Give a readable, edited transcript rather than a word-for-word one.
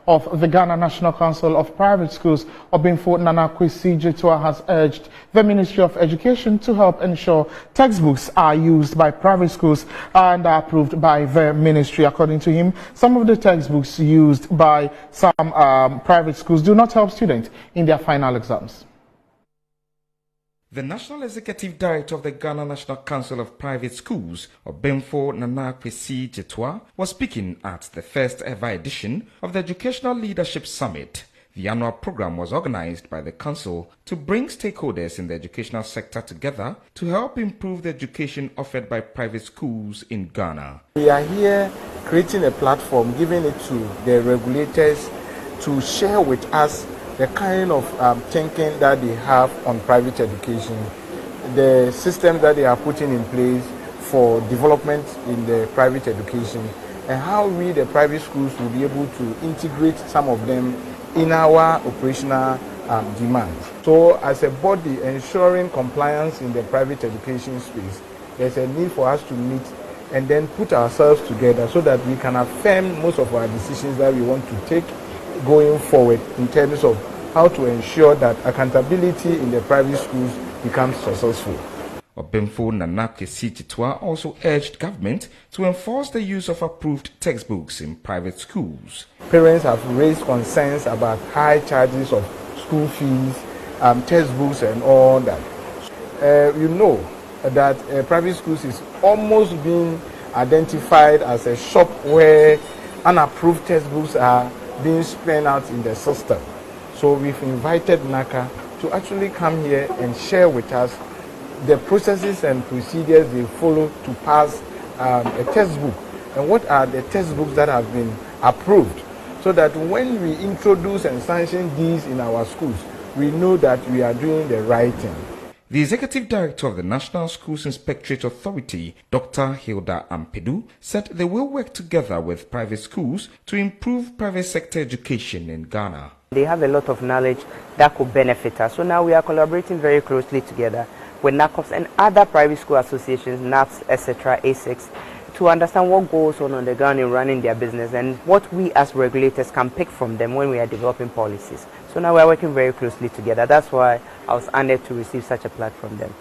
of the Ghana National Council of Private Schools, Obinfo Nana Kwesi Jetua, has urged the Ministry of Education to help ensure textbooks are used by private schools and are approved by the ministry. According to him, some of the textbooks used by some private schools do not help students in their final exams. The National Executive Director of the Ghana National Council of Private Schools, Obinfo Nana Kwesi Jetua, was speaking at the first ever edition of the Educational Leadership Summit. The annual program was organized by the Council to bring stakeholders in the educational sector together to help improve the education offered by private schools in Ghana. We are here creating a platform, giving it to the regulators to share with us the kind of thinking that they have on private education, the systems that they are putting in place for development in the private education, and how we, the private schools, will be able to integrate some of them in our operational demands. So as a body ensuring compliance in the private education space, there's a need for us to meet and then put ourselves together so that we can affirm most of our decisions that we want to take going forward in terms of how to ensure that accountability in the private schools becomes successful. Obinfo Nana Kwesi Jetua also urged government to enforce the use of approved textbooks in private schools. Parents have raised concerns about high charges of school fees, textbooks and all that. You know that private schools is almost being identified as a shop where unapproved textbooks are being spent out in the system. So we've invited NACA to actually come here and share with us the processes and procedures they follow to pass a textbook, and what are the textbooks that have been approved, so that when we introduce and sanction these in our schools, we know that we are doing the right thing. The Executive Director of the National Schools Inspectorate Authority, Dr. Hilda Ampedu, said they will work together with private schools to improve private sector education in Ghana. They have a lot of knowledge that could benefit us. So now we are collaborating very closely together with NACOPS and other private school associations, NAPS, etc., ASICs, to understand what goes on the ground in running their business and what we as regulators can pick from them when we are developing policies. So now we are working very closely together. That's why I was honored to receive such a plaque from them.